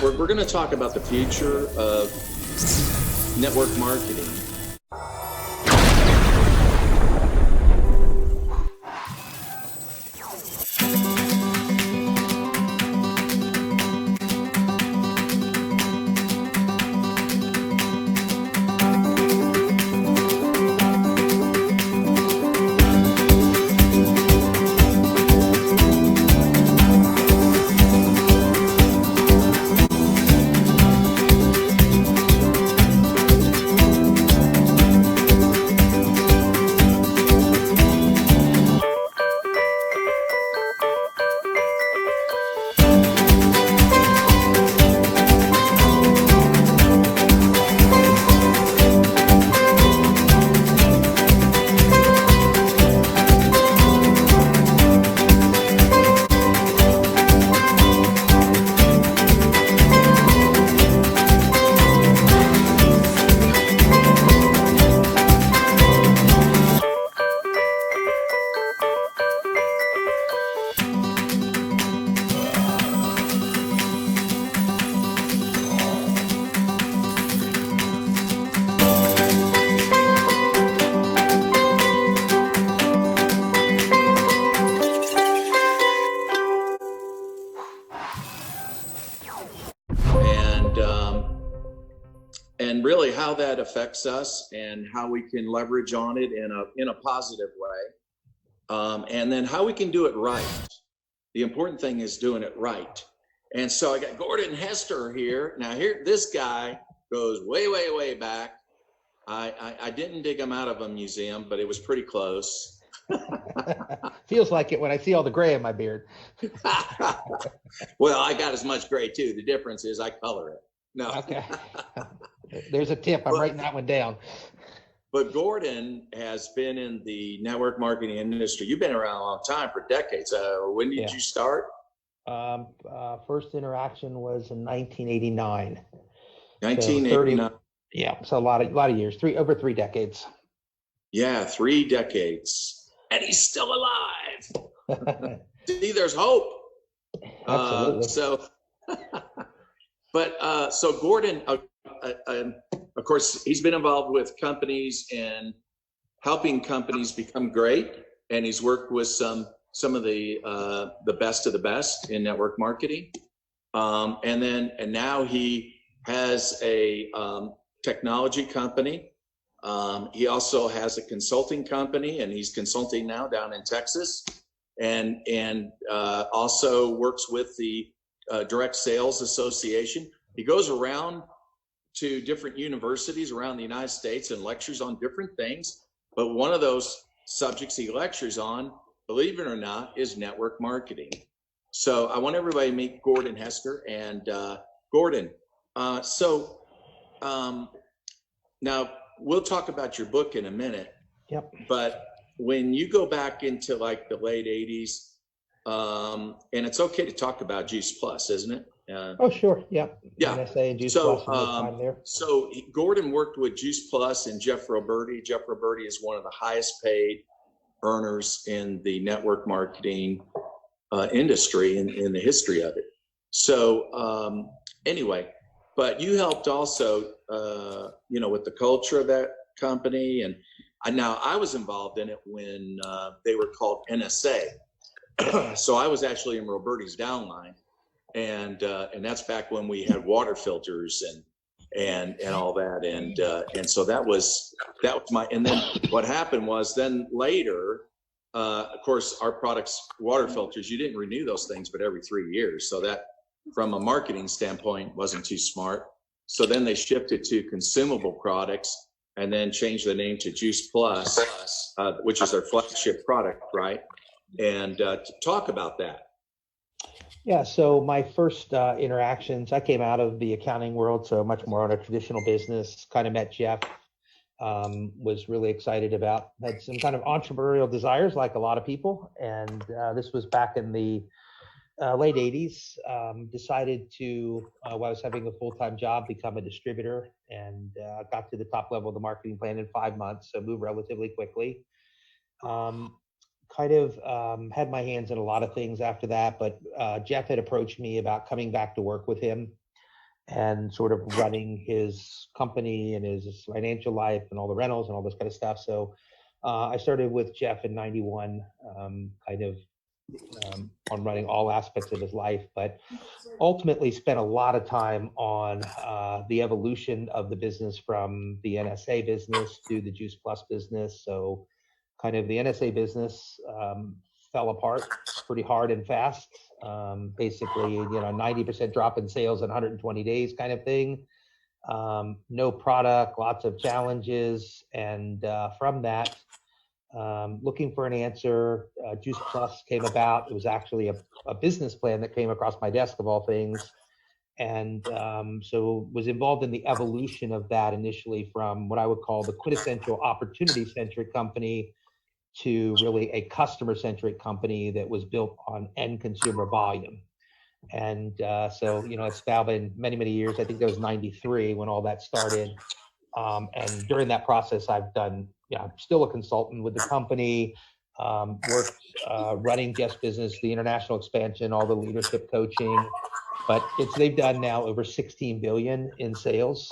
We're going to talk about the future of network marketing. And really how that affects us and how we can leverage on it in a positive way. And then how we can do it right. The important thing is doing it right. And so I got Gordon Hester here. Now this guy goes way, way, way back. I didn't dig him out of a museum, but it was pretty close. Feels like it when I see all the gray in my beard. Well, I got as much gray too. The difference is I color it. No. Okay. There's a tip. I'm writing that one down. But Gordon has been in the network marketing industry. You've been around a long time, for decades. When did you start? First interaction was in 1989. 1989. So a lot of years. Over 3 decades. Yeah, 3 decades, and he's still alive. See, there's hope. Absolutely. So Gordon, of course, he's been involved with companies and helping companies become great, and he's worked with some of the best of the best in network marketing. And now he has a technology company. He also has a consulting company, and he's consulting now down in Texas, and also works with the Direct Sales Association. He goes around to different universities around the United States and lectures on different things. But one of those subjects he lectures on, believe it or not, is network marketing. So I want everybody to meet Gordon Hester. And Gordon, now we'll talk about your book in a minute. Yep. But when you go back into like the late 80s, and it's okay to talk about Juice Plus, isn't it? Oh, sure. Yeah. Yeah. NSA and Juice Plus and time there. So Gordon worked with Juice Plus and Jeff Roberti. Jeff Roberti is one of the highest paid earners in the network marketing industry in the history of it. So anyway, but you helped also, with the culture of that company. And now I was involved in it when they were called NSA. So I was actually in Roberti's downline, and that's back when we had water filters and all that, and so that was my. And then what happened was then later, of course, our products, water filters, you didn't renew those things but every 3 years, so that from a marketing standpoint wasn't too smart. So then they shifted to consumable products and then changed the name to Juice Plus, which is their flagship product, right? And to talk about that. Yeah, so my first interactions, I came out of the accounting world, so much more on a traditional business, kind of met Jeff, was really excited about, had some kind of entrepreneurial desires like a lot of people. And this was back in the late 80s, decided to, while I was having a full-time job, become a distributor, and got to the top level of the marketing plan in 5 months, so moved relatively quickly. kind of had my hands in a lot of things after that, but Jeff had approached me about coming back to work with him and sort of running his company and his financial life and all the rentals and all this kind of stuff. So I started with Jeff in '91, kind of on running all aspects of his life, but ultimately spent a lot of time on the evolution of the business from the NSA business to the Juice Plus business. So kind of the NSA business fell apart pretty hard and fast. Basically, 90% drop in sales in 120 days kind of thing. No product, lots of challenges. And from that, looking for an answer, Juice Plus came about. It was actually a business plan that came across my desk of all things. And so was involved in the evolution of that initially from what I would call the quintessential opportunity-centric company to really a customer-centric company that was built on end consumer volume. And so, it's now been many, many years. I think that was '93 when all that started. And during that process, I've done, I'm still a consultant with the company, worked running guest business, the international expansion, all the leadership coaching. But they've done now over 16 billion in sales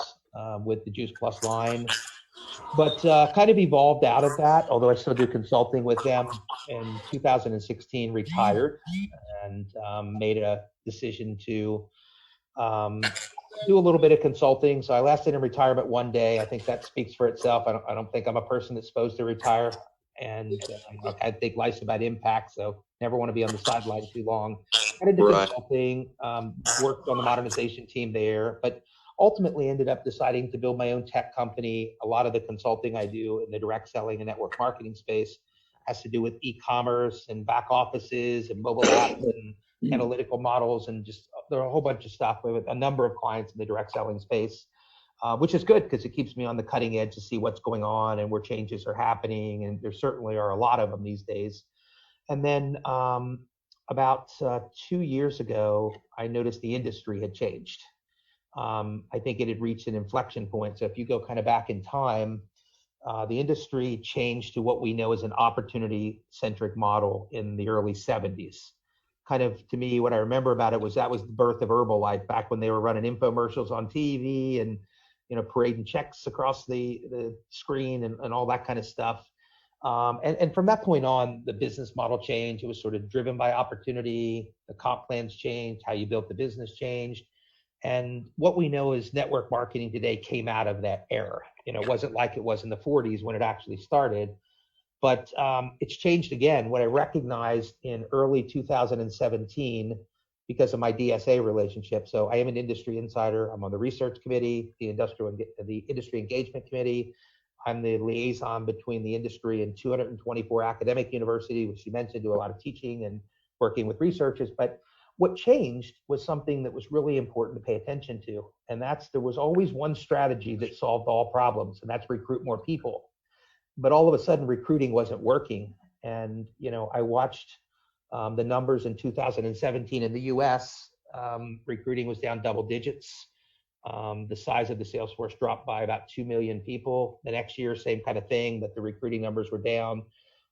with the Juice Plus line. But kind of evolved out of that, although I still do consulting with them. In 2016, retired and made a decision to do a little bit of consulting. So I lasted in retirement one day. I think that speaks for itself. I don't think I'm a person that's supposed to retire. And I think life's about impact, so never want to be on the sideline too long. Kind of did consulting, worked on the modernization team there, but ultimately ended up deciding to build my own tech company. A lot of the consulting I do in the direct selling and network marketing space has to do with e-commerce and back offices and mobile apps and analytical models, and just there are a whole bunch of stuff with a number of clients in the direct selling space, which is good because it keeps me on the cutting edge to see what's going on and where changes are happening. And there certainly are a lot of them these days. And then about 2 years ago, I noticed the industry had changed. I think it had reached an inflection point. So if you go kind of back in time, the industry changed to what we know as an opportunity-centric model in the early '70s. Kind of, to me, what I remember about it was that was the birth of Herbalife back when they were running infomercials on TV and, parading checks across the screen and all that kind of stuff. And from that point on, the business model changed. It was sort of driven by opportunity. The comp plans changed. How you built the business changed. And what we know is network marketing today came out of that era. It wasn't like it was in the '40s when it actually started. But it's changed again. What I recognized in early 2017 because of my DSA relationship. So I am an industry insider. I'm on the research committee, the industry engagement committee. I'm the liaison between the industry and 224 academic universities, which you mentioned, do a lot of teaching and working with researchers. But what changed was something that was really important to pay attention to. And there was always one strategy that solved all problems, and that's recruit more people. But all of a sudden, recruiting wasn't working. And, I watched the numbers in 2017 in the US. Recruiting was down double digits. The size of the sales force dropped by about 2 million people. The next year, same kind of thing, but the recruiting numbers were down.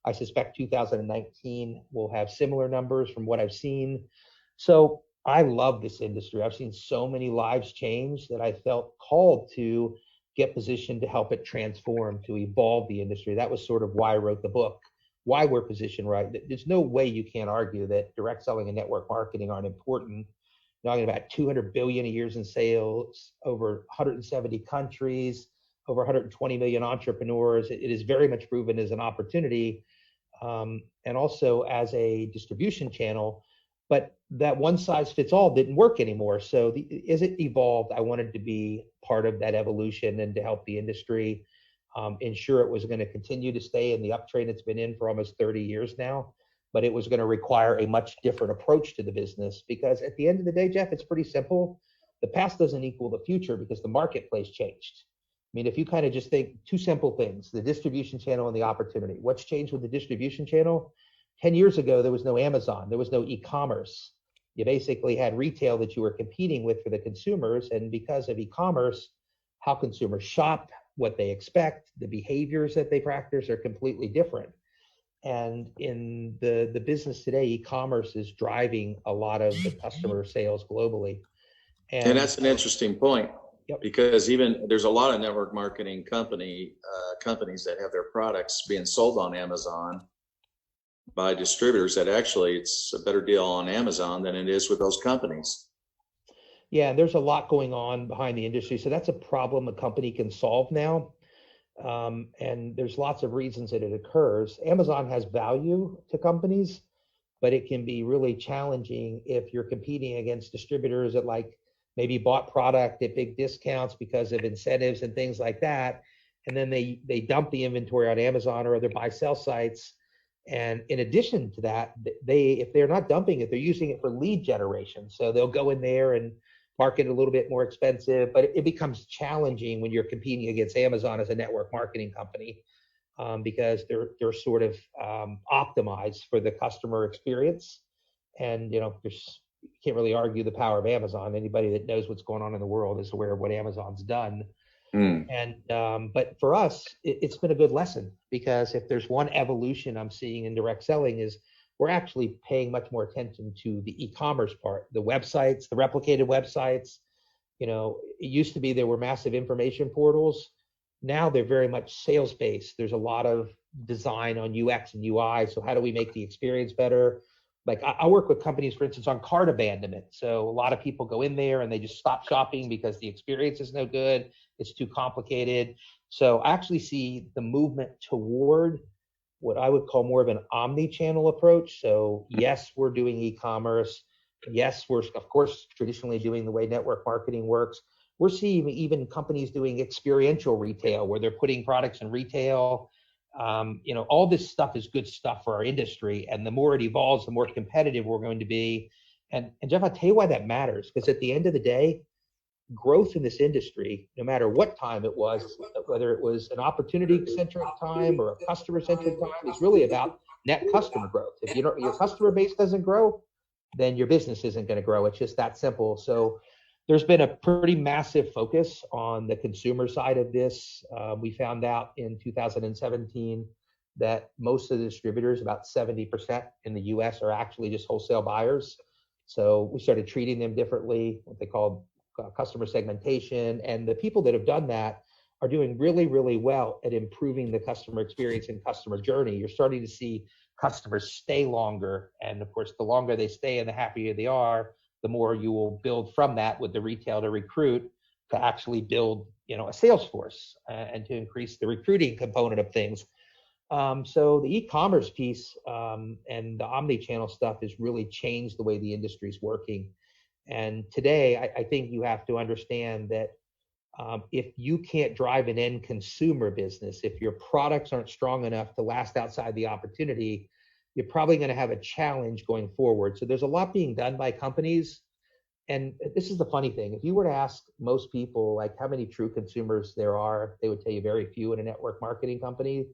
I suspect 2019 will have similar numbers from what I've seen. So I love this industry. I've seen so many lives change that I felt called to get positioned to help it transform, to evolve the industry. That was sort of why I wrote the book, why we're positioned right. There's no way you can't argue that direct selling and network marketing aren't important. Talking about 200 billion a year in sales, over 170 countries, over 120 million entrepreneurs. It is very much proven as an opportunity, and also as a distribution channel. But that one size fits all didn't work anymore. So as it evolved, I wanted to be part of that evolution and to help the industry ensure it was going to continue to stay in the uptrend it's been in for almost 30 years now. But it was going to require a much different approach to the business, because at the end of the day, Jeff, it's pretty simple. The past doesn't equal the future because the marketplace changed. I mean, if you kind of just think two simple things, the distribution channel and the opportunity. What's changed with the distribution channel? 10 years ago, there was no Amazon. There was no e-commerce. You basically had retail that you were competing with for the consumers. And because of e-commerce, how consumers shop, what they expect, the behaviors that they practice are completely different. And in the business today, e-commerce is driving a lot of the customer sales globally. And that's an interesting point. Yep. Because even there's a lot of network marketing companies that have their products being sold on Amazon by distributors that actually it's a better deal on Amazon than it is with those companies. Yeah, there's a lot going on behind the industry. So that's a problem a company can solve now. And there's lots of reasons that it occurs. Amazon has value to companies, but it can be really challenging if you're competing against distributors that like maybe bought product at big discounts because of incentives and things like that. And then they dump the inventory on Amazon or other buy sell sites. And in addition to that, if they're not dumping it, they're using it for lead generation. So they'll go in there and market a little bit more expensive, but it becomes challenging when you're competing against Amazon as a network marketing company because they're sort of optimized for the customer experience. And you can't really argue the power of Amazon. Anybody that knows what's going on in the world is aware of what Amazon's done. And but for us, it's been a good lesson because if there's one evolution I'm seeing in direct selling is we're actually paying much more attention to the e-commerce part, the websites, the replicated websites. It used to be there were massive information portals. Now they're very much sales based. There's a lot of design on UX and UI. So how do we make the experience better? Like I work with companies, for instance, on cart abandonment. So a lot of people go in there and they just stop shopping because the experience is no good. It's too complicated. So I actually see the movement toward what I would call more of an omni-channel approach. So yes, we're doing e-commerce. Yes, we're of course traditionally doing the way network marketing works. We're seeing even companies doing experiential retail where they're putting products in retail. All this stuff is good stuff for our industry. And the more it evolves, the more competitive we're going to be. And Jeff, I'll tell you why that matters. Because at the end of the day, growth in this industry, no matter what time it was, whether it was an opportunity-centric time or a customer-centric time, is really about net customer growth. If your customer base doesn't grow, then your business isn't going to grow. It's just that simple. So there's been a pretty massive focus on the consumer side of this. We found out in 2017 that most of the distributors, about 70% in the US, are actually just wholesale buyers. So we started treating them differently, what they call customer segmentation. And the people that have done that are doing really, really well at improving the customer experience and customer journey. You're starting to see customers stay longer. And of course, the longer they stay and the happier they are, the more you will build from that with the retail to recruit to actually build, a sales force and to increase the recruiting component of things. So the e-commerce piece and the omni-channel stuff has really changed the way the industry is working. And today, I think you have to understand that if you can't drive an end consumer business, if your products aren't strong enough to last outside the opportunity, you're probably going to have a challenge going forward. So there's a lot being done by companies. And this is the funny thing. If you were to ask most people, like how many true consumers there are, they would tell you very few in a network marketing company.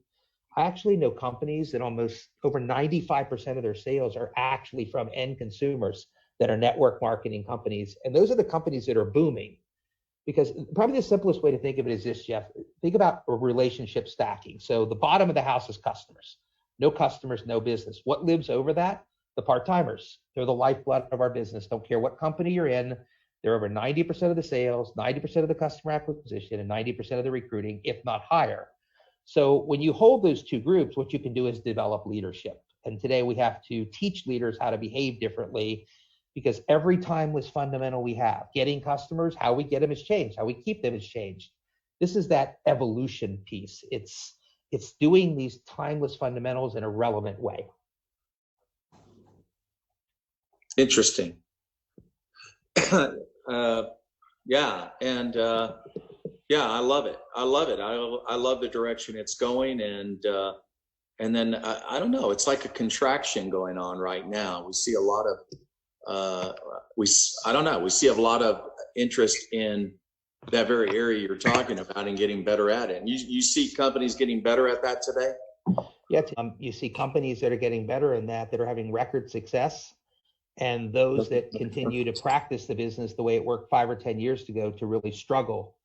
I actually know companies that almost over 95% of their sales are actually from end consumers that are network marketing companies. And those are the companies that are booming. Because probably the simplest way to think of it is this, Jeff. Think about a relationship stacking. So the bottom of the house is customers. No customers, no business. What lives over that? The part-timers. They're the lifeblood of our business. Don't care what company you're in. They're over 90% of the sales, 90% of the customer acquisition, and 90% of the recruiting, if not higher. So when you hold those two groups, what you can do is develop leadership. And today we have to teach leaders how to behave differently because every timeless fundamental we have, getting customers, how we get them has changed, how we keep them has changed. This is that evolution piece. It's doing these timeless fundamentals in a relevant way. Interesting. Yeah, and yeah, I love it. I love it. I love the direction it's going, and then I don't know. It's like a contraction going on right now. We see a lot of we see a lot of interest in that very area you're talking about and getting better at it. And you see companies getting better at that today? Yeah, you see companies that are getting better in that are having record success, and those that continue to practice the business the way it worked 5 or 10 years ago to really struggle.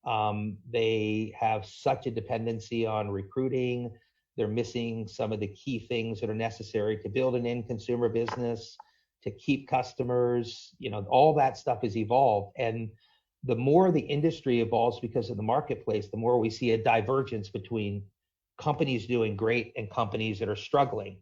They have such a dependency on recruiting. They're missing some of the key things that are necessary to build an end consumer business, to keep customers. All that stuff has evolved. And the more the industry evolves because of the marketplace, the more we see a divergence between companies doing great and companies that are struggling.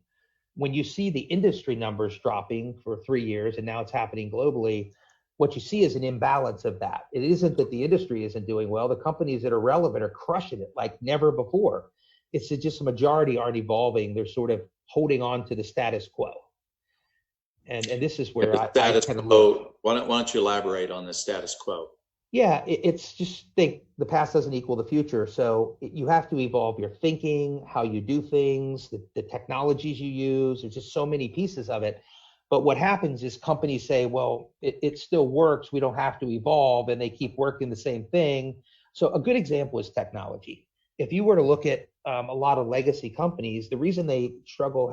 When you see the industry numbers dropping for 3 years, and now it's happening globally, what you see is an imbalance of that. It isn't that the industry isn't doing well. The companies that are relevant are crushing it like never before. It's just the majority aren't evolving. They're sort of holding on to the status quo. And this is where I kind of look. Why don't you elaborate on the status quo? Yeah, it's just think the past doesn't equal the future. So you have to evolve your thinking, how you do things, the technologies you use. There's just so many pieces of it. But what happens is companies say, well, it still works. We don't have to evolve. And they keep working the same thing. So a good example is technology. If you were to look at a lot of legacy companies, the reason they struggle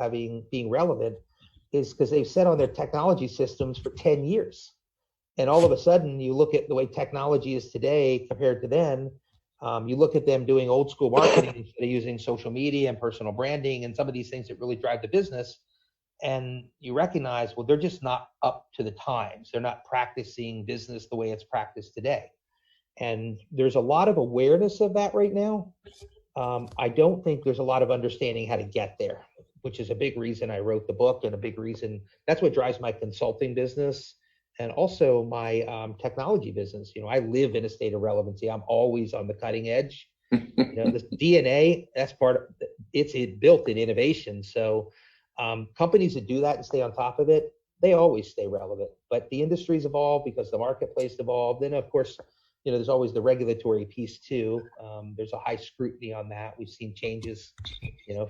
being relevant is because they've set on their technology systems for 10 years. And all of a sudden, you look at the way technology is today compared to then. You look at them doing old school marketing instead of using social media and personal branding and some of these things that really drive the business. And you recognize, well, they're just not up to the times. They're not practicing business the way it's practiced today. And there's a lot of awareness of that right now. I don't think there's a lot of understanding how to get there, which is a big reason I wrote the book, and a big reason that's what drives my consulting business. And also my technology business. I live in a state of relevancy. I'm always on the cutting edge. This DNA, that's part of it's built in innovation. So companies that do that and stay on top of it, they always stay relevant. But the industry's evolved because the marketplace evolved. And of course, there's always the regulatory piece too. There's a high scrutiny on that. We've seen changes,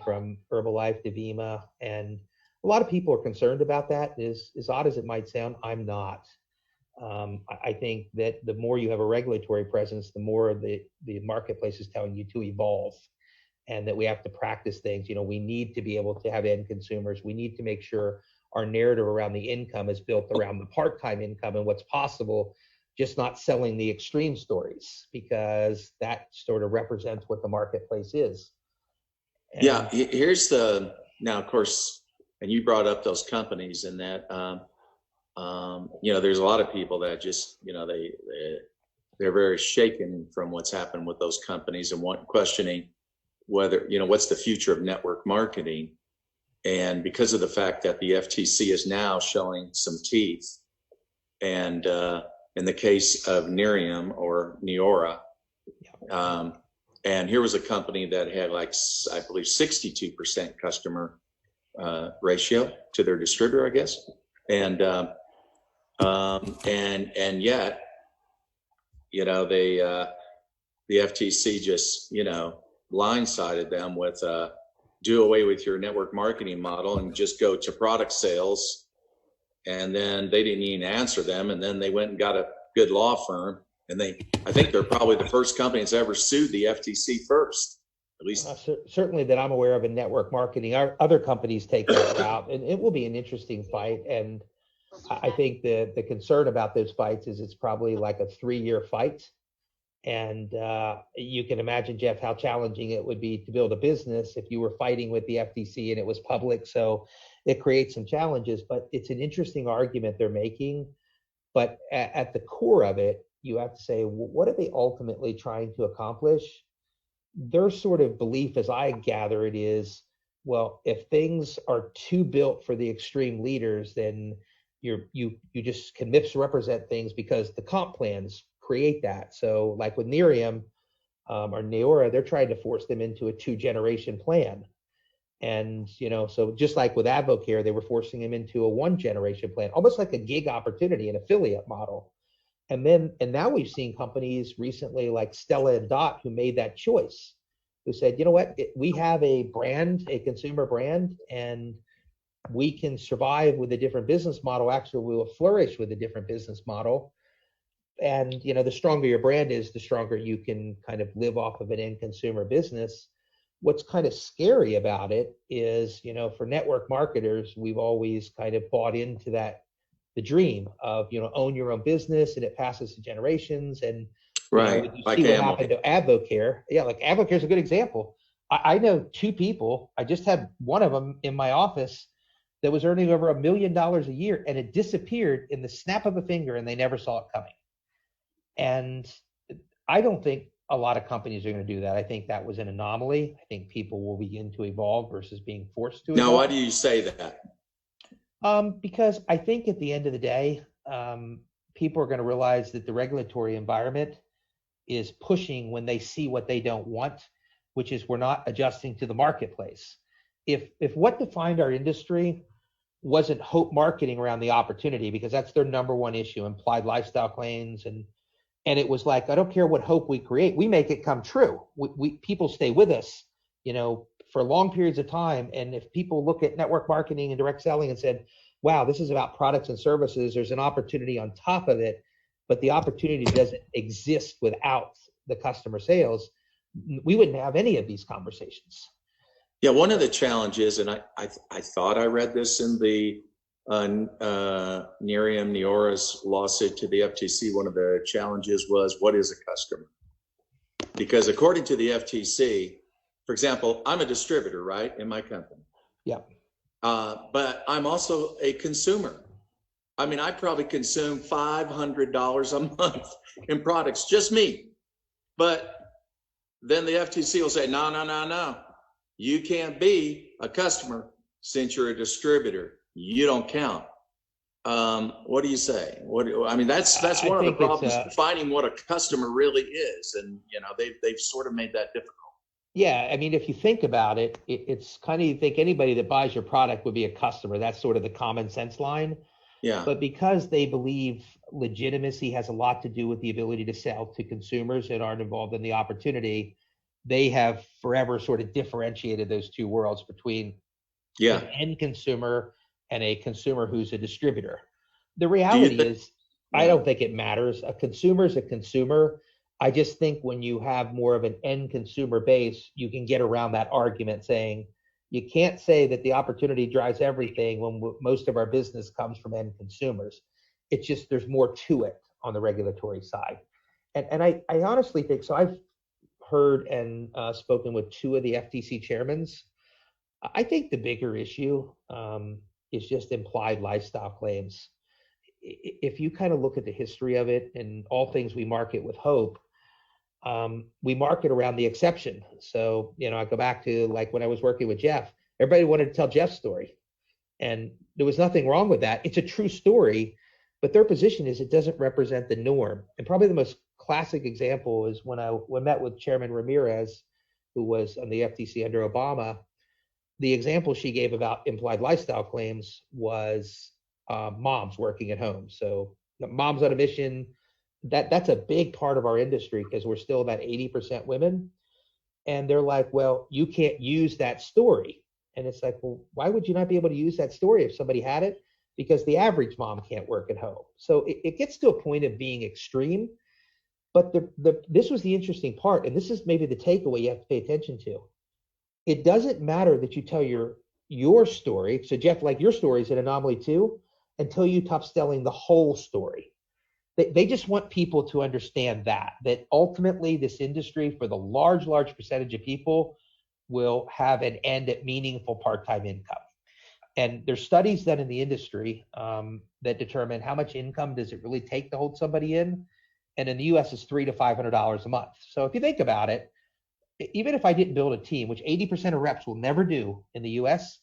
from Herbalife to Vima, and a lot of people are concerned about that. As odd as it might sound, I'm not. I think that the more you have a regulatory presence, the more the marketplace is telling you to evolve, and that we have to practice things. We need to be able to have end consumers. We need to make sure our narrative around the income is built around the part-time income and what's possible, just not selling the extreme stories, because that sort of represents what the marketplace is. And yeah, now, of course, and you brought up those companies, and that, there's a lot of people that just, they're very shaken from what's happened with those companies, and questioning whether, what's the future of network marketing. And because of the fact that the FTC is now showing some teeth, and in the case of Nerium or Neora, and here was a company that had I believe 62% customer ratio to their distributor, I guess, and yet, the FTC just blindsided them with do away with your network marketing model and just go to product sales. And then they didn't even answer them, and then they went and got a good law firm, and I think they're probably the first company that's ever sued the FTC first. At least certainly that I'm aware of in network marketing. Our other companies take that route, and it will be an interesting fight. And I think the concern about those fights is it's probably like a 3-year fight. And you can imagine, Jeff, how challenging it would be to build a business if you were fighting with the FTC and it was public. So it creates some challenges, but it's an interesting argument they're making. But at the core of it, you have to say, well, what are they ultimately trying to accomplish? Their sort of belief, as I gather it, is, well, if things are too built for the extreme leaders, then you just can misrepresent things because the comp plans create that. So like with Nerium or Neora, they're trying to force them into a 2-generation plan. And, so just like with Advocare, they were forcing them into a 1-generation plan, almost like a gig opportunity, an affiliate model. And now we've seen companies recently like Stella and Dot who made that choice, who said, you know what, we have a brand, a consumer brand, and we can survive with a different business model. Actually, we will flourish with a different business model. And, the stronger your brand is, the stronger you can kind of live off of an end consumer business. What's kind of scary about it is, for network marketers, we've always kind of bought into the dream of, own your own business, and it passes to generations. And right, you see what happened to Advocare. Yeah, like Advocare is a good example. I know two people. I just had one of them in my office that was earning over $1 million a year, and it disappeared in the snap of a finger, and they never saw it coming. And I don't think a lot of companies are going to do that. I think that was an anomaly. I think people will begin to evolve versus being forced to evolve. Now, why do you say that? Because I think at the end of the day, people are going to realize that the regulatory environment is pushing when they see what they don't want, which is we're not adjusting to the marketplace. If what defined our industry wasn't hope marketing around the opportunity, because that's their number one issue, implied lifestyle claims, and it was like, I don't care what hope we create, we make it come true. We people stay with us, for long periods of time. And if people look at network marketing and direct selling and said, wow, this is about products and services, there's an opportunity on top of it, but the opportunity doesn't exist without the customer sales, we wouldn't have any of these conversations. Yeah, one of the challenges, and I thought I read this in the Miriam Neora's lawsuit to the FTC, one of the challenges was, what is a customer? Because according to the FTC, for example, I'm a distributor, right, in my company. Yeah. But I'm also a consumer. I mean, I probably consume $500 a month in products, just me. But then the FTC will say, no. You can't be a customer since you're a distributor. You don't count. What do you say? That's one of the problems, defining what a customer really is. And, they've sort of made that difficult. Yeah, I mean, if you think about it, it's kind of, you think anybody that buys your product would be a customer. That's sort of the common sense line. Yeah. But because they believe legitimacy has a lot to do with the ability to sell to consumers that aren't involved in the opportunity, they have forever sort of differentiated those two worlds between an end consumer and a consumer who's a distributor. The reality is, I don't think it matters. A consumer is a consumer. I just think when you have more of an end consumer base, you can get around that argument saying, you can't say that the opportunity drives everything when most of our business comes from end consumers. It's just, there's more to it on the regulatory side. And I honestly think, so I've heard and spoken with two of the FTC chairmen. I think the bigger issue is just implied lifestyle claims. If you kind of look at the history of it, and all things we market with hope, we market around the exception. So, I go back to like when I was working with Jeff, everybody wanted to tell Jeff's story. And there was nothing wrong with that. It's a true story, but their position is it doesn't represent the norm. And probably the most classic example is when I met with Chairman Ramirez, who was on the FTC under Obama. The example she gave about implied lifestyle claims was moms working at home. So moms on a mission, that's a big part of our industry because we're still about 80% women. And they're like, well, you can't use that story. And it's like, well, why would you not be able to use that story if somebody had it? Because the average mom can't work at home. So it gets to a point of being extreme. But this was the interesting part, and this is maybe the takeaway you have to pay attention to. It doesn't matter that you tell your story. So Jeff, like your story is an anomaly too, until you stop telling the whole story. They just want people to understand that ultimately this industry, for the large percentage of people, will have an end at meaningful part-time income. And there's studies done in the industry that determine how much income does it really take to hold somebody in. And in the US, it's $300 to $500 a month. So if you think about it, even if I didn't build a team, which 80% of reps will never do in the US,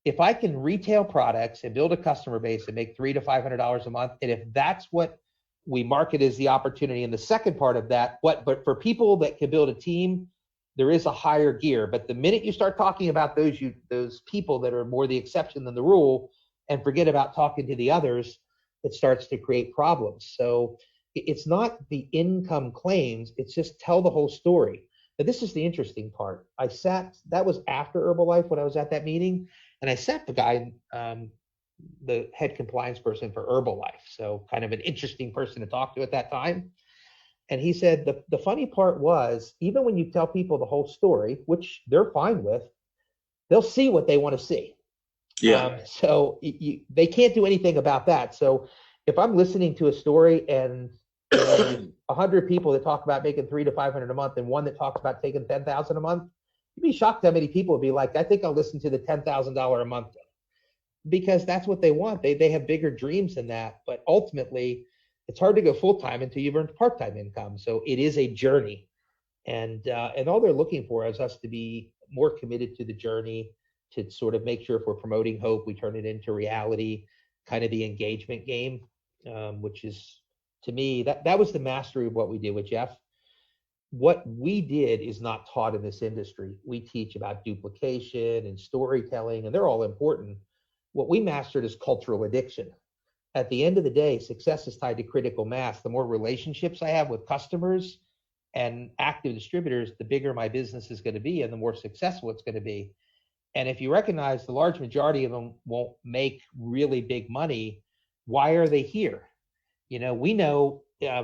if I can retail products and build a customer base and make $300 to $500 a month, and if that's what we market as the opportunity, and the second part of that, but for people that can build a team, there is a higher gear. But the minute you start talking about those people that are more the exception than the rule, and forget about talking to the others, it starts to create problems. So it's not the income claims, it's just tell the whole story. But this is the interesting part. That was after Herbalife when I was at that meeting, and I sat the guy, the head compliance person for Herbalife. So kind of an interesting person to talk to at that time. And he said, the funny part was, even when you tell people the whole story, which they're fine with, they'll see what they want to see. Yeah. So they can't do anything about that. So if I'm listening to a story and 100 people that talk about making $300 to $500 a month and one that talks about taking $10,000 a month, you'd be shocked how many people would be like, I think I'll listen to the $10,000 a month, because that's what they want. They have bigger dreams than that. But ultimately, it's hard to go full-time until you've earned part-time income. So it is a journey. And all they're looking for is us to be more committed to the journey, to sort of make sure if we're promoting hope, we turn it into reality, kind of the engagement game, which is, to me, that was the mastery of what we did with Jeff. What we did is not taught in this industry. We teach about duplication and storytelling, and they're all important. What we mastered is cultural addiction. At the end of the day, success is tied to critical mass. The more relationships I have with customers and active distributors, the bigger my business is going to be and the more successful it's going to be. And if you recognize the large majority of them won't make really big money, why are they here? We know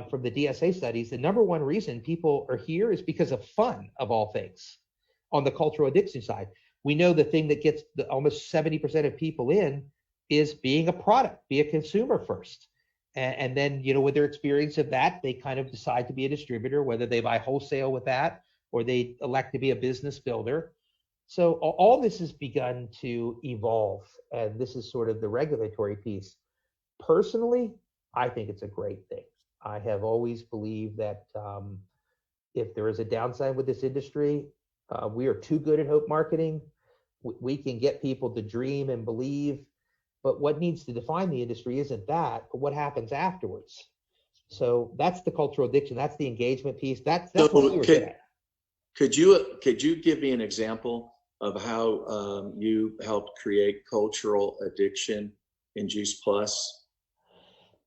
from the DSA studies, the number one reason people are here is because of fun, of all things, on the cultural addiction side. We know the thing that gets almost 70% of people in is being a product, be a consumer first. And then, with their experience of that, they kind of decide to be a distributor, whether they buy wholesale with that or they elect to be a business builder. So all this has begun to evolve, and this is sort of the regulatory piece. Personally, I think it's a great thing. I have always believed that if there is a downside with this industry, we are too good at hope marketing. We can get people to dream and believe, but what needs to define the industry isn't that, but what happens afterwards. So that's the cultural addiction. That's the engagement piece. That's what we were good at. Could you give me an example of how you helped create cultural addiction in Juice Plus?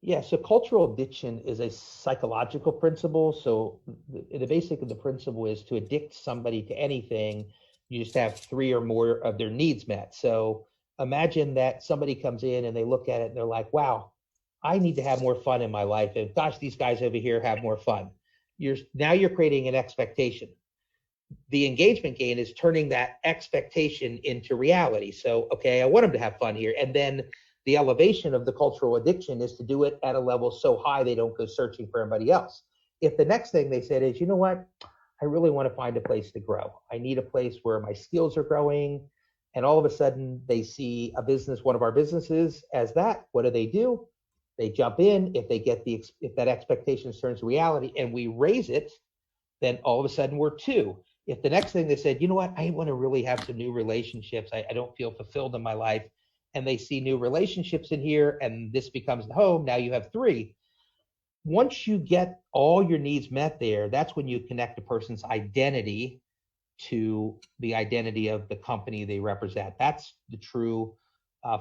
Yeah, so cultural addiction is a psychological principle. So the basic of the principle is to addict somebody to anything, you just have 3 or more of their needs met. So imagine that somebody comes in and they look at it and they're like, wow, I need to have more fun in my life. And gosh, these guys over here have more fun. Now you're creating an expectation. The engagement gain is turning that expectation into reality. So, okay, I want them to have fun here. And then the elevation of the cultural addiction is to do it at a level so high they don't go searching for anybody else. If the next thing they said is, you know what, I really want to find a place to grow. I need a place where my skills are growing. And all of a sudden they see a business, one of our businesses, as that. What do? They jump in. If that expectation turns reality and we raise it, then all of a sudden we're 2. If the next thing they said, you know what, I want to really have some new relationships. I don't feel fulfilled in my life. And they see new relationships in here and this becomes the home. Now you have 3. Once you get all your needs met there, that's when you connect a person's identity to the identity of the company they represent. That's the true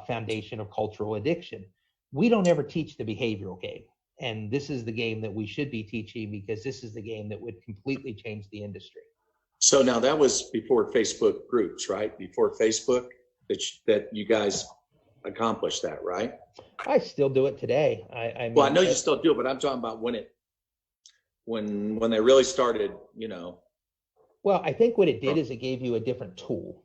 foundation of cultural addiction. We don't ever teach the behavioral game. And this is the game that we should be teaching, because this is the game that would completely change the industry. So now that was before Facebook groups, right? Before Facebook, that you guys accomplished that, right? I still do it today. Well, I know you still do it, but I'm talking about when they really started, Well, I think what it did is it gave you a different tool.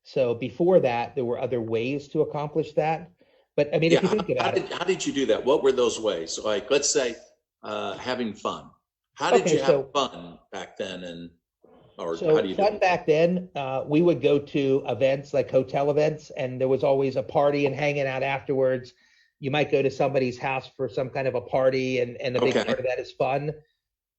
So before that, there were other ways to accomplish that. But I mean, if you think about it. How did you do that? What were those ways? Like, let's say having fun. How did you have fun back then? How do you fun back then, we would go to events like hotel events, and there was always a party and hanging out afterwards. You might go to somebody's house for some kind of a party, and a big part of that is fun.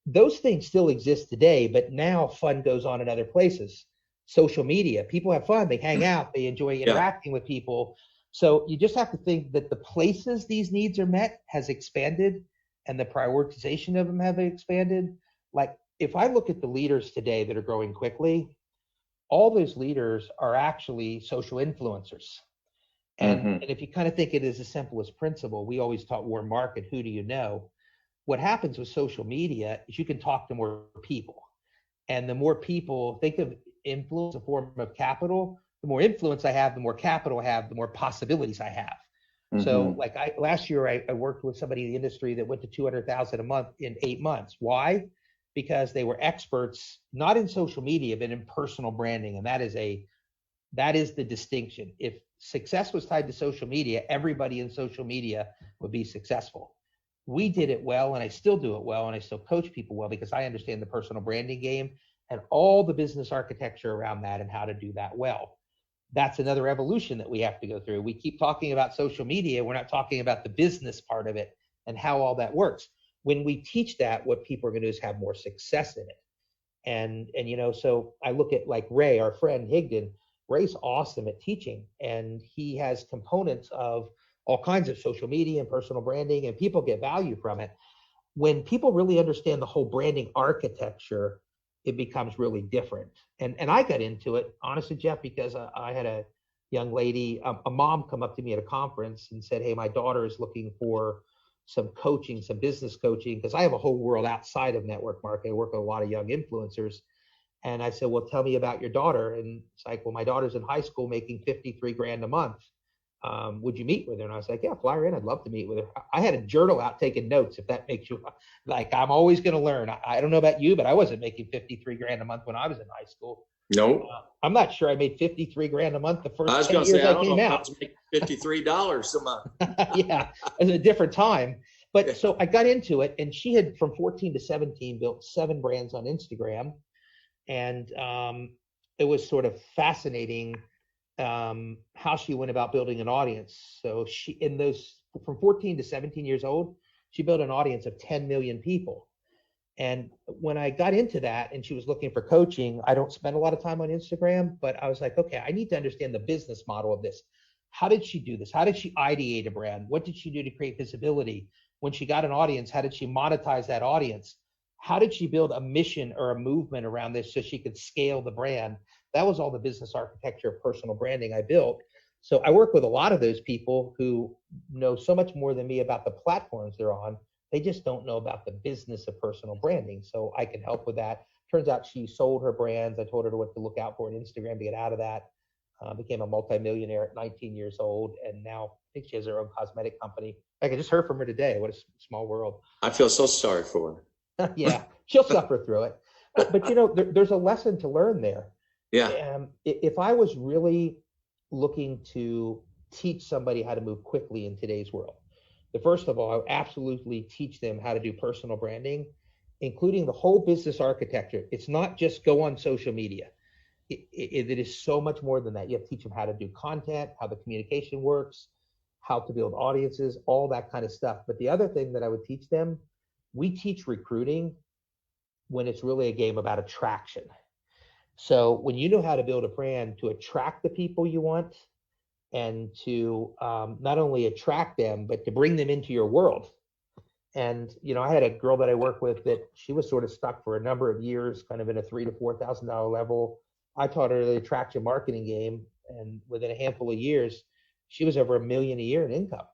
Those things still exist today, but now fun goes on in other places. Social media, people have fun, they hang out, they enjoy interacting with people. So you just have to think that the places these needs are met has expanded, and the prioritization of them have expanded. Like, if I look at the leaders today that are growing quickly, all those leaders are actually social influencers. And if you kind of think it is as simple as principle, we always taught Warren Market, who do you know? What happens with social media is you can talk to more people. And the more people, think of influence a form of capital. The more influence I have, the more capital I have, the more possibilities I have. So like last year, I worked with somebody in the industry that went to 200,000 a month in 8 months. Why? Because they were experts, not in social media, but in personal branding. And that is the distinction. If success was tied to social media, everybody in social media would be successful. We did it well, and I still do it well, and I still coach people well because I understand the personal branding game. and all the business architecture around that and how to do that well. That's another evolution that we have to go through. We keep talking about social media. We're not talking about the business part of it and how all that works. When we teach that, what people are going to do is have more success in it. And so I look at like Ray, our friend Higdon. Ray's awesome at teaching, and he has components of all kinds of social media and personal branding, and people get value from it. When people really understand the whole branding architecture, it becomes really different. And I got into it, honestly, Jeff, because I had a young lady, a mom come up to me at a conference and said, hey, my daughter is looking for some coaching, some business coaching, because I have a whole world outside of network marketing. I work with a lot of young influencers. And I said, well, tell me about your daughter. And it's like, well, my daughter's in high school making 53 grand a month. Would you meet with her? And I was like, yeah, fly her in. I'd love to meet with her. I had a journal out taking notes, if that makes you like, I'm always going to learn. I don't know about you, but I wasn't making 53 grand a month when I was in high school. No, I'm not sure I made 53 grand a month the first I was 10 going to years say, I I don't came know if I out. was making $53 a month. Yeah, it was a different time. But so I got into it, and she had from 14 to 17 built 7 brands on Instagram. And it was sort of fascinating how she went about building an audience. So she, in those from 14 to 17 years old, she built an audience of 10 million people. And when I got into that and she was looking for coaching, I don't spend a lot of time on Instagram, but I was like, okay, I need to understand the business model of this. How did she do this? How did she ideate a brand? What did she do to create visibility? When she got an audience, how did she monetize that audience? How did she build a mission or a movement around this so she could scale the brand? That was all the business architecture of personal branding I built. So I work with a lot of those people who know so much more than me about the platforms they're on. They just don't know about the business of personal branding. So I can help with that. Turns out she sold her brands. I told her what to look out for on Instagram to get out of that. Became a multimillionaire at 19 years old. And now I think she has her own cosmetic company. I just heard from her today. What a small world. I feel so sorry for her. Yeah, she'll suffer through it. But there's a lesson to learn there. Yeah. If I was really looking to teach somebody how to move quickly in today's world, first of all, I would absolutely teach them how to do personal branding, including the whole business architecture. It's not just go on social media. It is so much more than that. You have to teach them how to do content, how the communication works, how to build audiences, all that kind of stuff. But the other thing that I would teach them, we teach recruiting when it's really a game about attraction. So when you know how to build a brand to attract the people you want, and to not only attract them, but to bring them into your world. And, I had a girl that I work with that she was sort of stuck for a number of years, kind of in a $3,000 to $4,000 level. I taught her the attraction marketing game. And within a handful of years, she was over $1 million a year in income.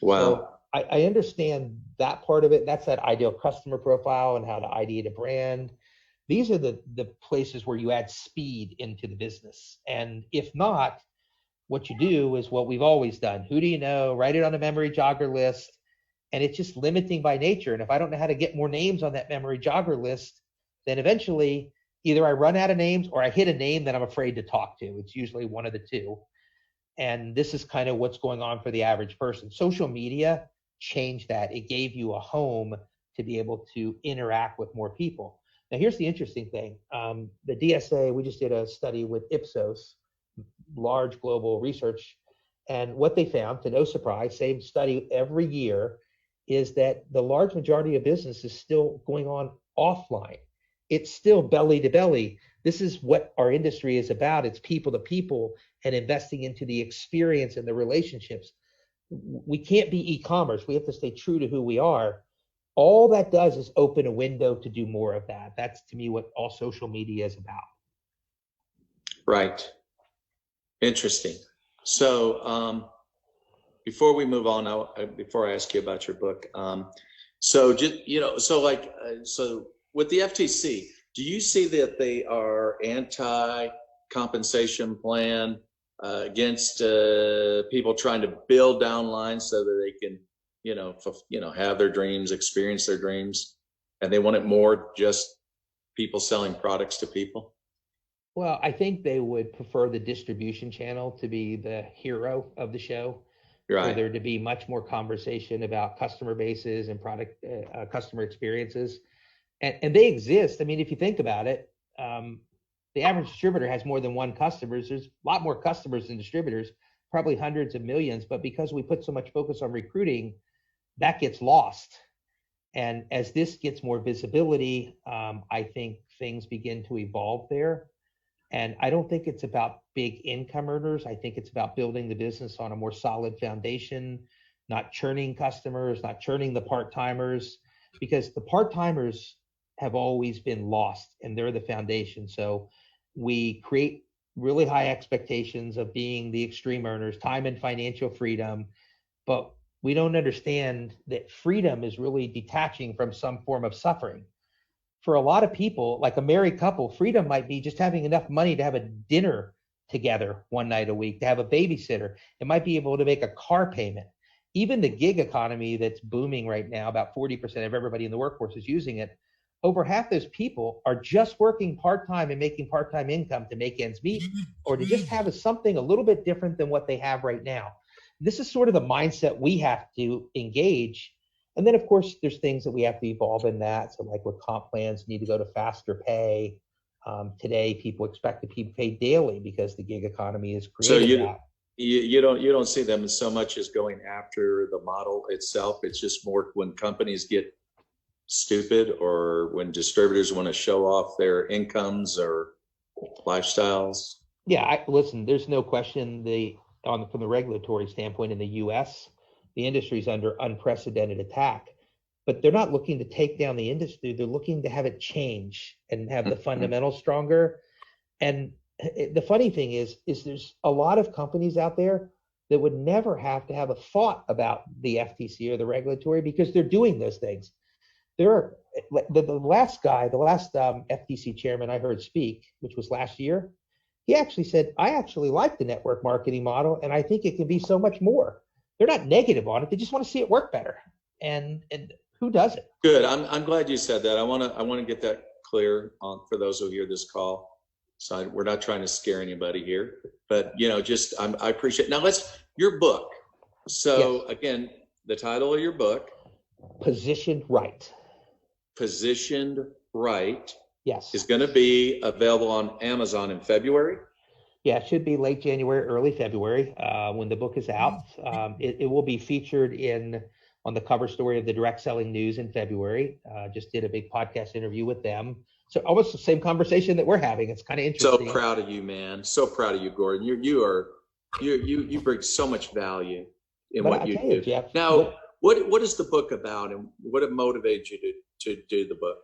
Wow. So I understand that part of it. That's that ideal customer profile and how to ideate a brand. These are the places where you add speed into the business. And if not, what you do is what we've always done. Who do you know? Write it on a memory jogger list. And it's just limiting by nature. And if I don't know how to get more names on that memory jogger list, then eventually either I run out of names or I hit a name that I'm afraid to talk to. It's usually one of the two. And this is kind of what's going on for the average person. Social media changed that. It gave you a home to be able to interact with more people. Now, here's the interesting thing. The DSA, we just did a study with Ipsos, large global research, and what they found, to no surprise, same study every year, is that the large majority of business is still going on offline. It's still belly to belly. This is what our industry is about. It's people to people and investing into the experience and the relationships. We can't be e-commerce. We have to stay true to who we are. All that does is open a window to do more of that. That's, to me, what all social media is about. Right. Interesting. So before we move on, before I ask you about your book, so with the FTC, do you see that they are anti-compensation plan against people trying to build downlines so that they can, have their dreams, experience their dreams, and they want it more just people selling products to people? Well, I think they would prefer the distribution channel to be the hero of the show. Right. For there to be much more conversation about customer bases and product customer experiences. And they exist. I mean, if you think about it, the average distributor has more than one customer. There's a lot more customers than distributors, probably hundreds of millions. But because we put so much focus on recruiting, that gets lost. And as this gets more visibility, I think things begin to evolve there. And I don't think it's about big income earners. I think it's about building the business on a more solid foundation, not churning customers, not churning the part-timers, because the part-timers have always been lost and they're the foundation. So we create really high expectations of being the extreme earners, time and financial freedom, but we don't understand that freedom is really detaching from some form of suffering. For a lot of people, like a married couple, freedom might be just having enough money to have a dinner together one night a week, to have a babysitter. It might be able to make a car payment. Even the gig economy that's booming right now, about 40% of everybody in the workforce is using it. Over half those people are just working part-time and making part-time income to make ends meet, or to just have something a little bit different than what they have right now. This is sort of the mindset we have to engage. And then, of course, there's things that we have to evolve in that. So like with comp plans need to go to faster pay. Today, people expect to be paid daily because the gig economy is creating that. You don't see them so much as going after the model itself. It's just more when companies get stupid or when distributors want to show off their incomes or lifestyles. Yeah, listen, there's no question from the regulatory standpoint in the US, the industry is under unprecedented attack, but they're not looking to take down the industry. They're looking to have it change and have the fundamentals stronger. And the funny thing is there's a lot of companies out there that would never have to have a thought about the FTC or the regulatory because they're doing those things. There are the last FTC chairman I heard speak, which was last year. He actually said, I actually like the network marketing model, and I think it can be so much more. They're not negative on it. They just want to see it work better. And who doesn't? Good. I'm glad you said that. I want to get that clear for those who hear this call. So we're not trying to scare anybody here, but I appreciate. Now your book. So yes. Again, the title of your book, Positioned Right. Positioned Right. Yes. Is going to be available on Amazon in February. Yeah, it should be late January, early February when the book is out. It will be featured on the cover story of the Direct Selling News in February. Just did a big podcast interview with them. So almost the same conversation that we're having. It's kind of interesting. So proud of you, man. So proud of you, Gordon. You bring so much value in what you do. Jeff, now, what is the book about, and what motivated you to do the book?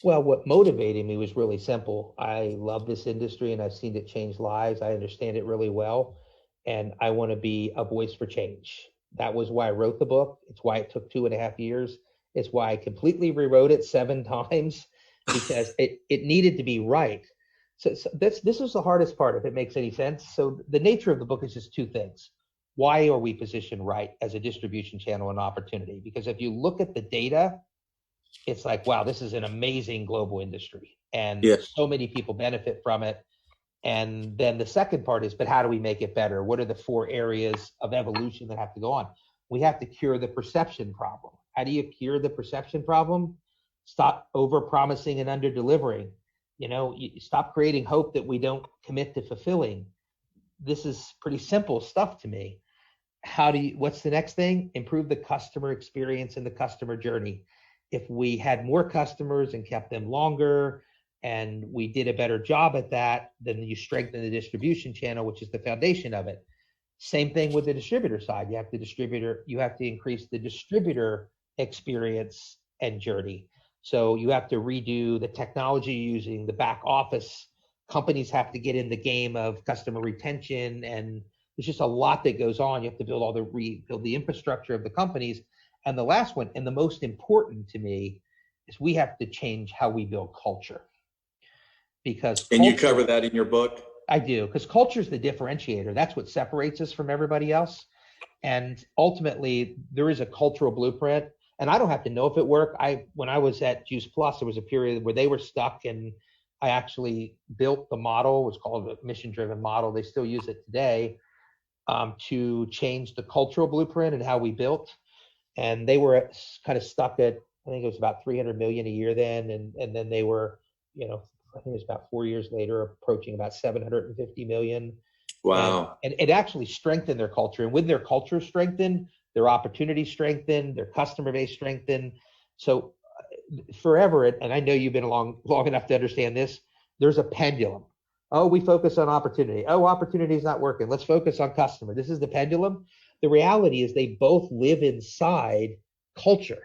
Well, what motivated me was really simple. I love this industry and I've seen it change lives. I understand it really well. And I want to be a voice for change. That was why I wrote the book. It's why it took 2.5 years. It's why I completely rewrote it 7 times because it needed to be right. So this is the hardest part, if it makes any sense. So the nature of the book is just 2 things. Why are we positioned right as a distribution channel and opportunity? Because if you look at the data, it's like, wow, this is an amazing global industry and so many people benefit from it. And then the second part is, but how do we make it better? What are the 4 areas of evolution that have to go on? We have to cure the perception problem. How do you cure the perception problem? Stop over-promising and under-delivering. You stop creating hope that we don't commit to fulfilling. This is pretty simple stuff to me. What's the next thing? Improve the customer experience and the customer journey. If we had more customers and kept them longer and we did a better job at that, then you strengthen the distribution channel, which is the foundation of it. Same thing with the distributor side. You have to increase the distributor experience and journey. So you have to redo the technology using the back office. Companies have to get in the game of customer retention, and there's just a lot that goes on. You have to build the infrastructure of the companies. And the last one, and the most important to me, is we have to change how we build culture. And you cover that in your book? I do, because culture is the differentiator. That's what separates us from everybody else. And ultimately, there is a cultural blueprint. And I don't have to know if it worked. When I was at Juice Plus, there was a period where they were stuck, and I actually built the model. It was called a mission-driven model. They still use it today to change the cultural blueprint and how we built. And they were kind of stuck at, I think it was about 300 million a year then. And then they were, I think it was about 4 years later, approaching about 750 million. Wow. And it actually strengthened their culture. And with their culture strengthened, their opportunity strengthened, their customer base strengthened. So forever, and I know you've been along long enough to understand this, there's a pendulum. Oh, we focus on opportunity. Oh, opportunity is not working. Let's focus on customer. This is the pendulum. The reality is they both live inside culture.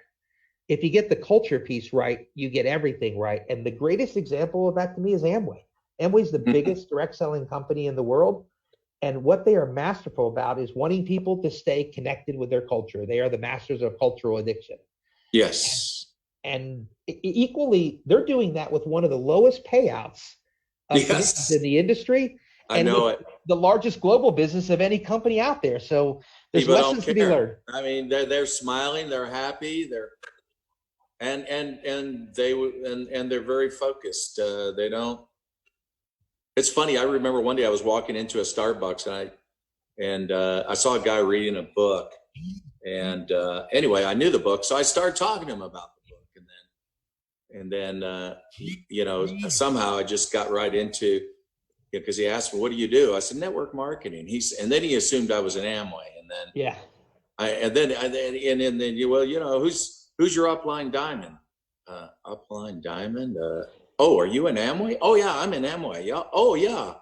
If you get the culture piece right, you get everything right. And the greatest example of that to me is Amway. Amway's the biggest direct selling company in the world. And what they are masterful about is wanting people to stay connected with their culture. They are the masters of cultural addiction. Yes. And equally, they're doing that with one of the lowest payouts of commissions in the industry, I and know with it. the largest global business of any company out there. So there's People lessons to be learned. I mean, they're smiling, they're happy, and they're very focused. They don't. It's funny. I remember one day I was walking into a Starbucks and I saw a guy reading a book, and anyway, I knew the book, so I started talking to him about the book, and then you know, somehow I just got right into, because he asked me, "What do you do?" I said, "Network marketing." And then he assumed I was an Amway, and then Yeah. and then you, well, you know, who's your upline diamond? Upline diamond. Oh, are you an Amway? Oh yeah, I'm an Amway. Yeah. Oh yeah.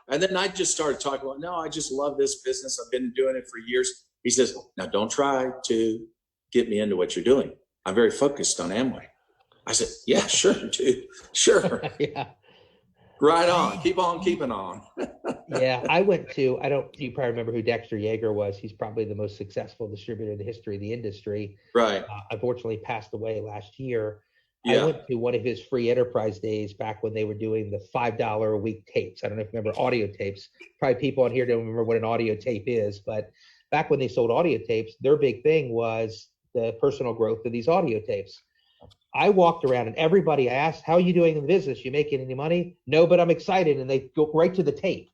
And then I just started talking about, no, I just love this business. I've been doing it for years. He says, now don't try to get me into what you're doing. I'm very focused on Amway. I said, yeah, sure, dude. Sure. Yeah. Right on. Keep on keeping on. Yeah. I don't, you probably remember who Dexter Yeager was. He's probably the most successful distributor in the history of the industry. Right. Unfortunately passed away last year. Yeah. I went to one of his free enterprise days back when they were doing the $5 a week tapes. I don't know if you remember audio tapes. Probably people on here don't remember what an audio tape is, but back when they sold audio tapes, their big thing was the personal growth of these audio tapes. I walked around and everybody asked, how are you doing in the business? You making any money? No, but I'm excited. And they go right to the tape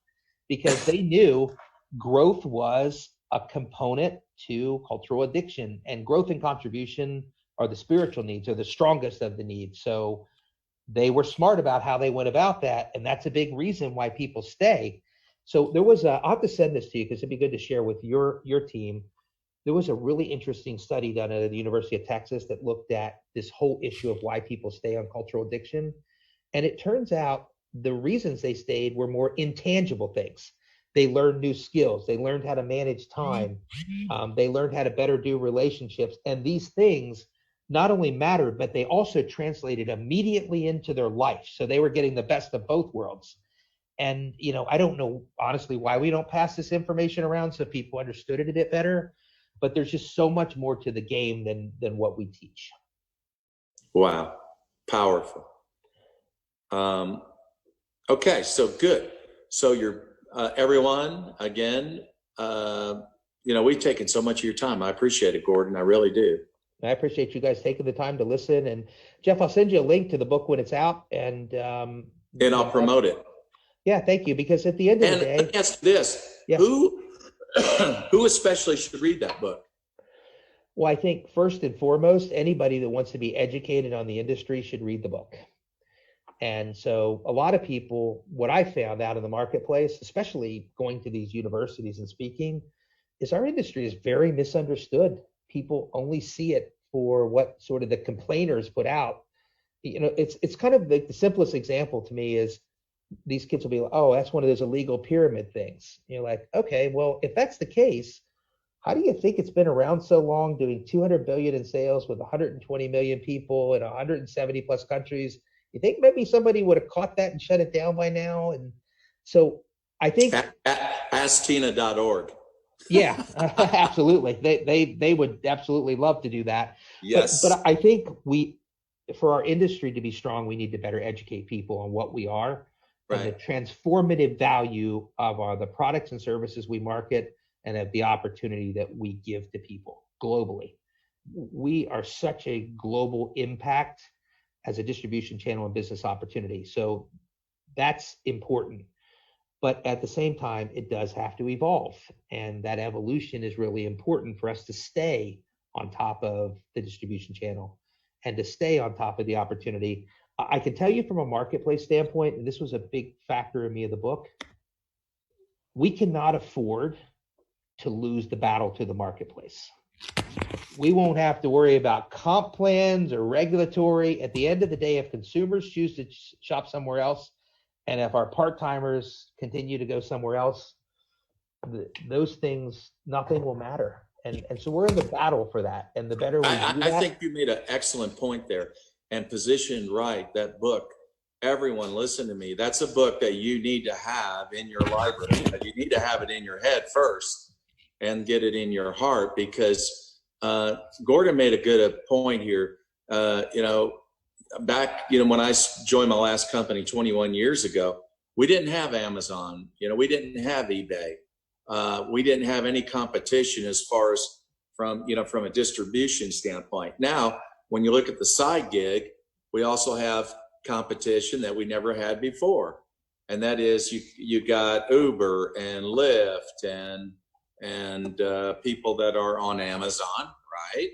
because they knew growth was a component to cultural addiction, and growth and contribution are the spiritual needs, are the strongest of the needs. So they were smart about how they went about that. And that's a big reason why people stay. So there was I'll have to send this to you because it'd be good to share with your team. There was a really interesting study done at the University of Texas that looked at this whole issue of why people stay on cultural addiction. And it turns out the reasons they stayed were more intangible things. They learned new skills. They learned how to manage time. They learned how to better do relationships. And these things not only mattered, but they also translated immediately into their life. So they were getting the best of both worlds. And, you know, I don't know, honestly, why we don't pass this information around so people understood it a bit better. But there's just so much more to the game than what we teach. Wow. Powerful. Okay, so good. So you're everyone, again, you know, we've taken so much of your time. I appreciate it, Gordon. I really do. I appreciate you guys taking the time to listen. And Jeff, I'll send you a link to the book when it's out, and I'll promote it. Yeah, thank you. Because at the end of the day, let me ask this: yeah. Who especially should read that book? Well, I think first and foremost, anybody that wants to be educated on the industry should read the book. And so a lot of people, what I found out in the marketplace, especially going to these universities and speaking, is our industry is very misunderstood. People only see it for what sort of the complainers put out. You know, it's kind of the simplest example to me is these kids will be like, oh, that's one of those illegal pyramid things. You're like, okay, well, if that's the case, how do you think it's been around so long, doing 200 billion in sales with 120 million people in 170 plus countries? You think maybe somebody would have caught that and shut it down by now? And so I think asktina.org. Yeah, absolutely. They would absolutely love to do that. Yes. But I think for our industry to be strong, we need to better educate people on what we are, right, and the transformative value of the products and services we market, and of the opportunity that we give to people globally. We are such a global impact as a distribution channel and business opportunity. So that's important. But at the same time, it does have to evolve. And that evolution is really important for us to stay on top of the distribution channel and to stay on top of the opportunity. I can tell you from a marketplace standpoint, and this was a big factor in me of the book, we cannot afford to lose the battle to the marketplace. We won't have to worry about comp plans or regulatory. At the end of the day, if consumers choose to shop somewhere else, and if our part-timers continue to go somewhere else, those things, nothing will matter. And so we're in the battle for that. And the better we do that. I think you made an excellent point there, and positioned right, that book. Everyone listen to me. That's a book that you need to have in your library. You need to have it in your head first and get it in your heart, because Gordon made a good point here. Back, when I joined my last company 21 years ago, we didn't have Amazon. We didn't have eBay. We didn't have any competition as far as from a distribution standpoint. Now, when you look at the side gig, we also have competition that we never had before. And that is you got Uber and Lyft and people that are on Amazon, right?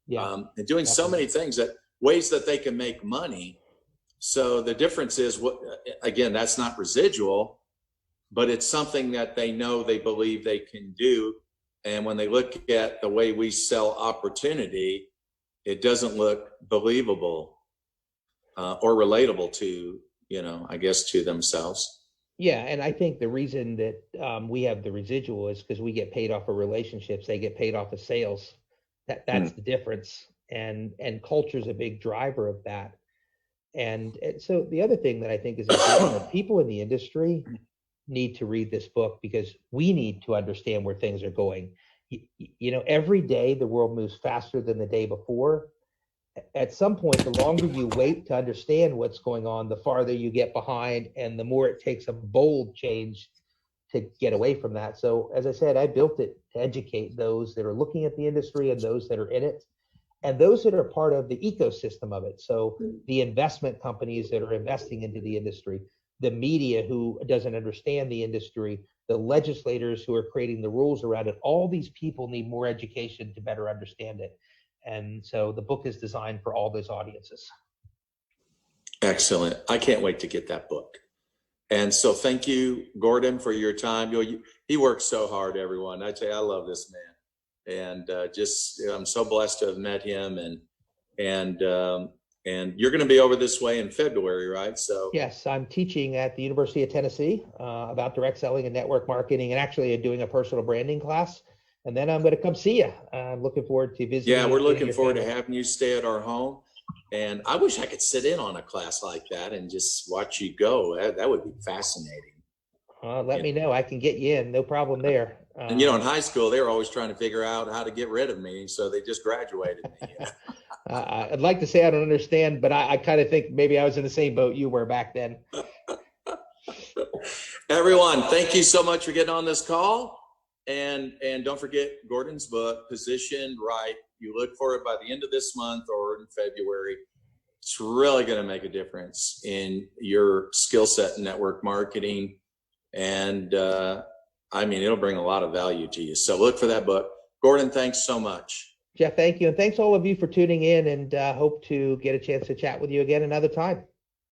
Yeah. And doing so many things, ways that they can make money. So the difference is, again, that's not residual, but it's something that they know, they believe they can do. And when they look at the way we sell opportunity, it doesn't look believable or relatable to, I guess, to themselves. Yeah, and I think the reason that we have the residual is because we get paid off of relationships. They get paid off of sales. That's the difference. And culture is a big driver of that. And so the other thing that I think is important, that people in the industry need to read this book, because we need to understand where things are going. Every day the world moves faster than the day before. At some point, the longer you wait to understand what's going on, the farther you get behind, and the more it takes a bold change to get away from that. So as I said, I built it to educate those that are looking at the industry and those that are in it, and those that are part of the ecosystem of it. So the investment companies that are investing into the industry, the media who doesn't understand the industry, the legislators who are creating the rules around it, all these people need more education to better understand it. And so the book is designed for all those audiences. Excellent. I can't wait to get that book. And so thank you, Gordon, for your time. He works so hard, everyone. I tell you, I love this man. And I'm so blessed to have met him. And you're going to be over this way in February, right? So yes, I'm teaching at the University of Tennessee about direct selling and network marketing, and actually doing a personal branding class. And then I'm going to come see you. I'm looking forward to visiting. Yeah, we're looking forward to having you stay at our home. And I wish I could sit in on a class like that and just watch you go. That would be fascinating. Let me know. I can get you in. No problem there. And in high school, they were always trying to figure out how to get rid of me. So they just graduated me. I'd like to say I don't understand, but I kind of think maybe I was in the same boat you were back then. Everyone, thank you so much for getting on this call. And don't forget Gordon's book, Positioned Right. You look for it by the end of this month or in February. It's really going to make a difference in your skill set in network marketing. And it'll bring a lot of value to you. So look for that book. Gordon, thanks so much. Jeff, thank you. And thanks all of you for tuning in, and hope to get a chance to chat with you again another time.